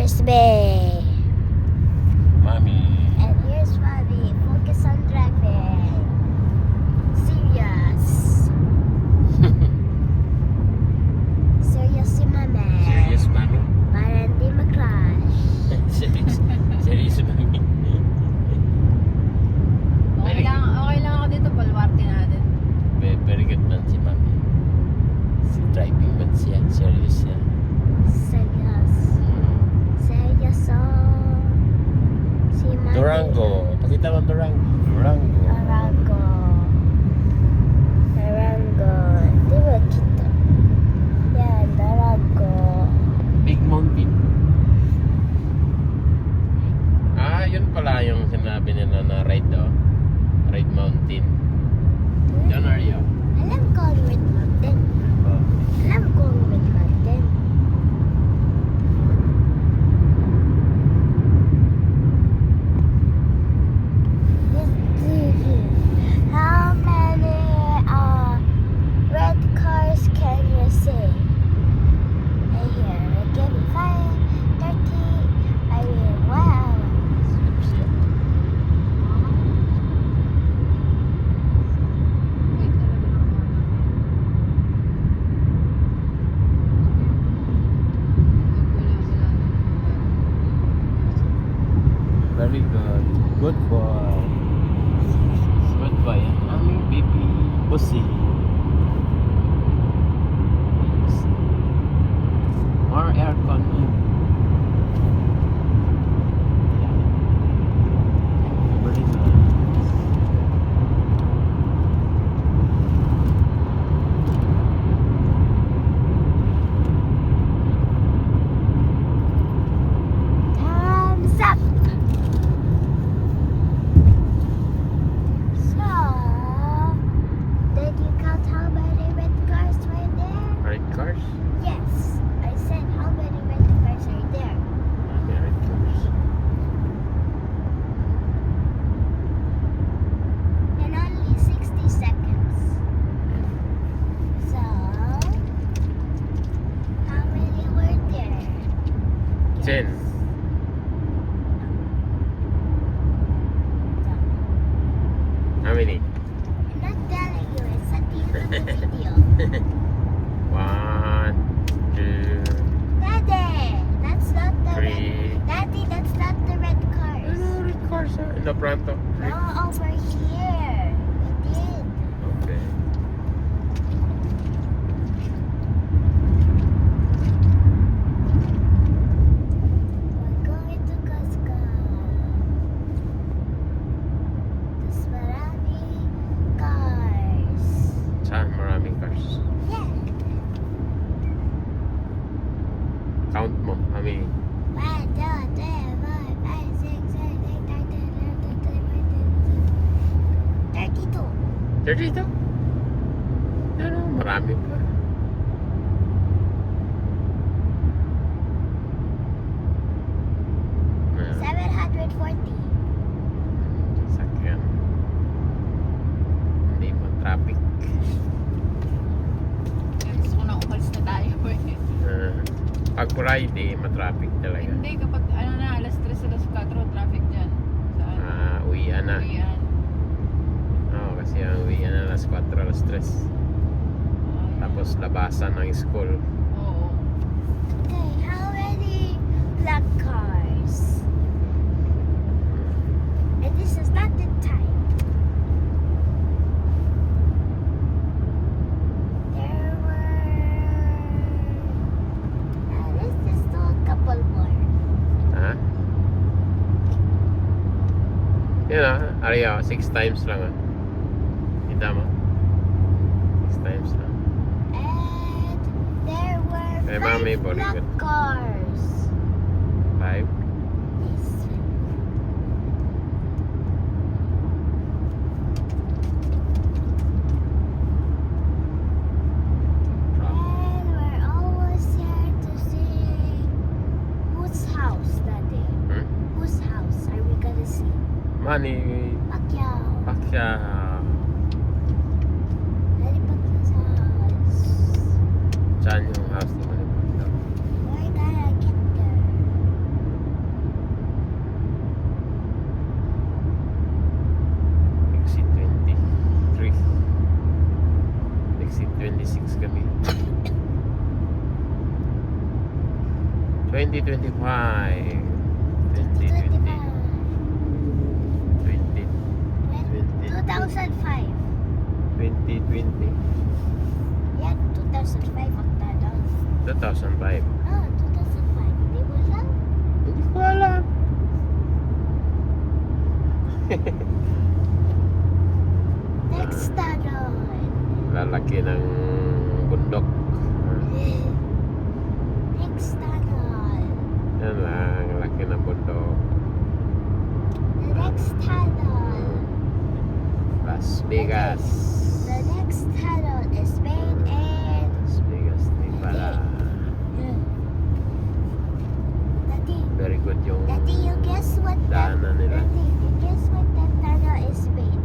Here's Bay. Mommy. And here's Mommy. Focus on driving. Serious. Serious si Mami. Serious, Mommy? Para hindi mag-crash. Serious. Serious, Mommy. Okay lang ako dito, baluarte natin. Very good man si Mommy. Si driving man siya. Serious siya. Serious. Serious oh. Si Mami. Durango. Pakita mo Durango. Durango. Durango. Durango. Di ba kita? Yan, Durango. Big Mountain. Ah, yun pala yung sinabi nila na ride daw. Ride Mountain. Yan are you? Alam ko ang Red Mountain. Alam ko ang Red Mountain. How many red cars can you see? I hear again 5, 30. I mean, wow. Wait talaga ng mama. Wala. Very good. Good boy. Good boy. Aming baby. Pussy. More aircon. Very nice. Thumbs up. So, did you count how many red cars were there? Red cars? Yes, I said how many red cars are there. Red cars. In only 60 seconds. So, how many were there? 10. No. How many? I'm not telling you, it's at the end of the video. 1, 2, Daddy, that's not the 3. red. Daddy, that's not the red cars. Red cars in the front of No, over here. We did. Okay. We're going to Costco. There's maraming cars. Saan maraming cars? Yeah. Count mo. How many? 1, 2, 3, 4, 5, 6, 7, 8, 9, 10, 11, 12, 13, 32. 32? Ano? Marami pa. Ayan. 740. Sakyan. Hindi mo traffic. Gusto ko na umalis na tayo eh. Pag Friday, matraffic talaga. Hindi, kapag ano na, alas 3, alas 4, traffic dyan. Saan? Uwian na. Uwian. Oo, kasi ang uwian na alas 4, alas 3. Tapos labasan ng school. Oo. Okay, how many black cars? And this is not the time. There were. Let's just do a couple more. Ha? Yun Arya, 6 times lang Kita mo? 6 times lang. And there were Kay 5 Mami, very black good. cars. 5. Yes. And we're almost here to see whose house that day. Whose house are we gonna see? Manny Pacquiao. Pacquiao. Manny Pacquiao's house. Saan yung house ni Manny Pacquiao? We're gonna get there. 2026 kami. 2025. 2020. 20. 2005. 2020. Yeah, 2005 October. 2005. Ah, 2005. Hindi mo alam? Hindi ko alam. Next tunnel. Lalaki ng bundok. Next tunnel. Yan lang, laki ng bundok. The next tunnel. Las Vegas. The next tunnel is made in. Las Vegas din pala. Daddy, Very good yung Daddy, you guess what that? daanan nila. Daddy, you guess what that tunnel is made?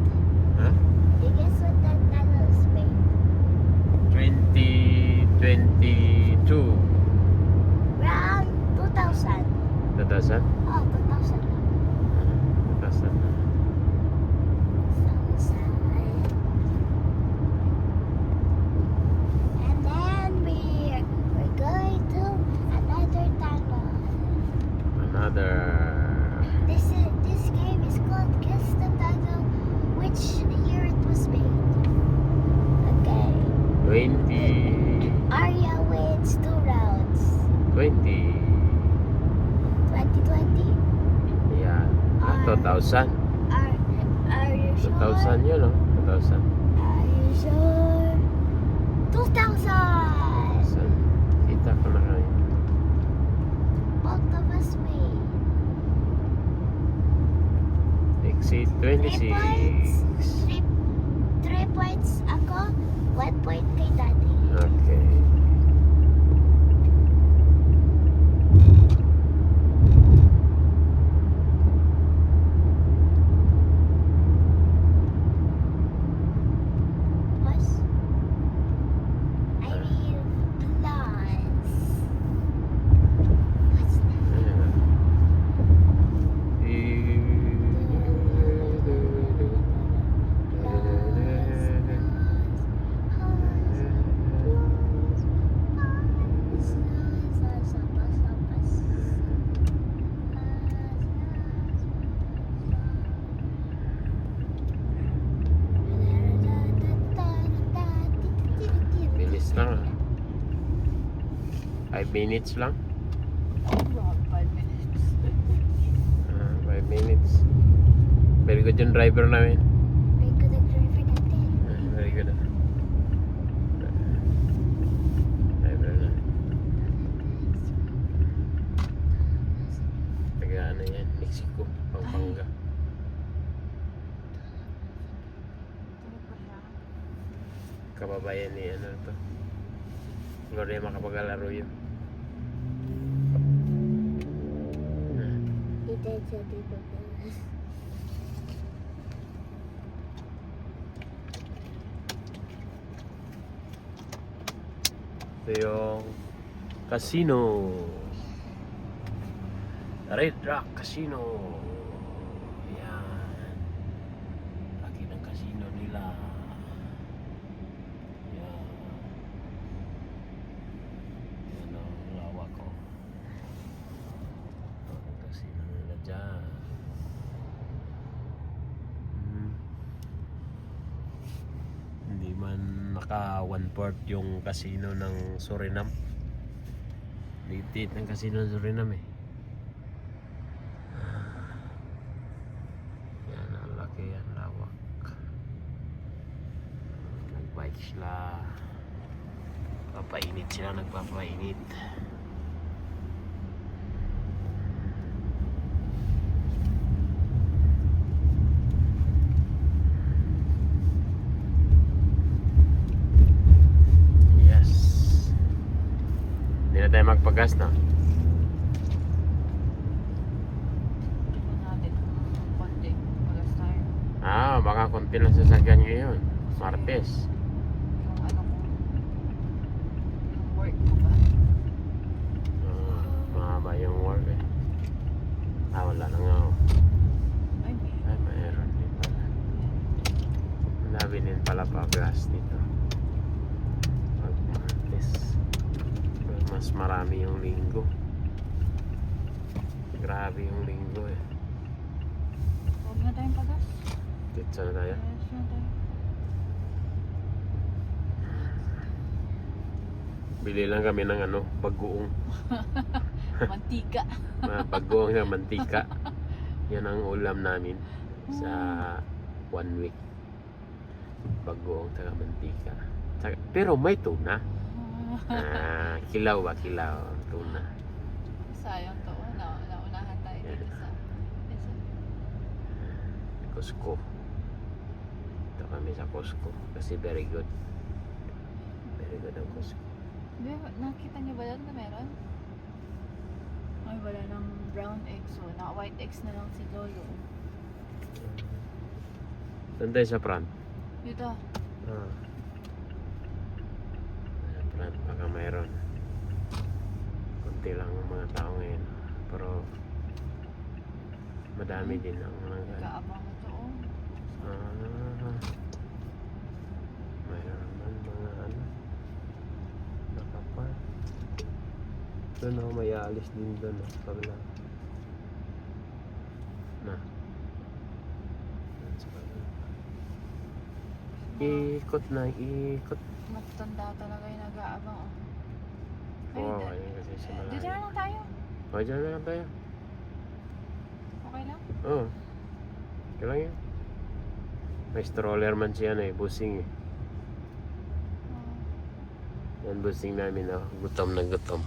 Ha? You guess what that tunnel is made? 2022. Round 2000. 2000? Oh, 2000. 2000. And then we're going to another tunnel. Another. This game is called Guess the Tunnel. Which year it was made? Okay. 20. Arya wins 2 rounds. 20. 2020. Yeah. 2000. Are you sure? 2000 yun, no? 2000. Are you sure? 2000. Kita ko na kayo. Both of us win. Exit 26. 3 points ako, 1 point kay Daddy. Okay. Plus, I mean plus. What's that? Ayan. Bilis lang, ah. 5 minutes lang. 5 minutes. 5 minutes. Very good yung driver namin. Very good at driving natin. Very good. Driver na. Taga ano yan? Mexico. Pampanga. Ano pa siya? Kababayan ni ano to. Gloria Macapagal Arroyo. Ito siya dito. Ito yung casino. Red Rock Casino. Yan. Laki ng casino nila. Yan. Yan ang lawak ko. Ang casino nila dyan. Hindi man naka 1/4 yung casino ng Suriname. Litit ng casino ng Suriname eh. Yan, ang laki yan, lawak. Nagbike sila. Papainit sila, nagpapainit. Yes. Hindi na tayo magpagas na. Tignan natin kung konti. Pagas tayo. Baka konti lang sasakyan ngayon. Martes. Yung ano ko. Yung work ko ba? Mahaba yung work eh. Wala na nga ako. Ay, may. Ay, mayroon din pala. Labi din pala pa gas dito. Mas marami yung linggo. Grabe yung linggo eh. Huwag na tayong pagas. Dito na tayo. Yes na tayo. Bili lang kami ng ano, bagoong. Mantika. Bagoong na mantika. Yan ang ulam namin sa 1 week. Bagoong taga mantika. Pero may tuna. Kilaw ba? Kilaw. Tuna. Sayang to. Naunahan tayo dito sa Costco. Ito kami sa Costco. Kasi very good. Very good ang Costco. Di ba, nakita niyo ba doon na meron? Ay, wala ng brown eggs. So, na white eggs na lang si Lolo. Doon tayo sa front. Dito. Sa front. Baka mayroon. Kunti lang ang mga tao ngayon. Pero madami din ang mga Kaabang ko to. mayroon naman mga ano nakapal. Doon ako may aalis din doon pagla na ikot na ikot. Matanda talaga yung nag-aabang. Oo, ayun kasi sa Dito malayo. na lang tayo. O, dyan na lang tayo. Okay lang? Oo. Okay lang yan. May stroller man siya na busing eh. Yan busing namin gutom na gutom.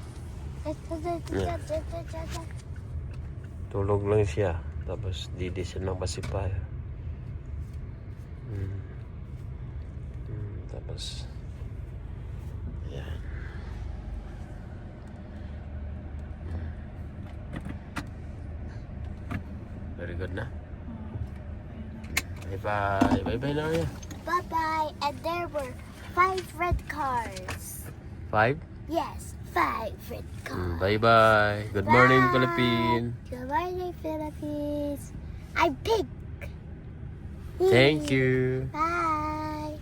Tulog lang siya. Tapos didisin ng pasipay. Tapos yan. Very good na. Bye-bye. Bye-bye na kaya. Bye-bye. And there were 5 red cars. 5? Yes, 5 red cars. Bye-bye. Good morning, Bye. Philippines. Good morning, Philippines. I'm big. Thank you. Bye.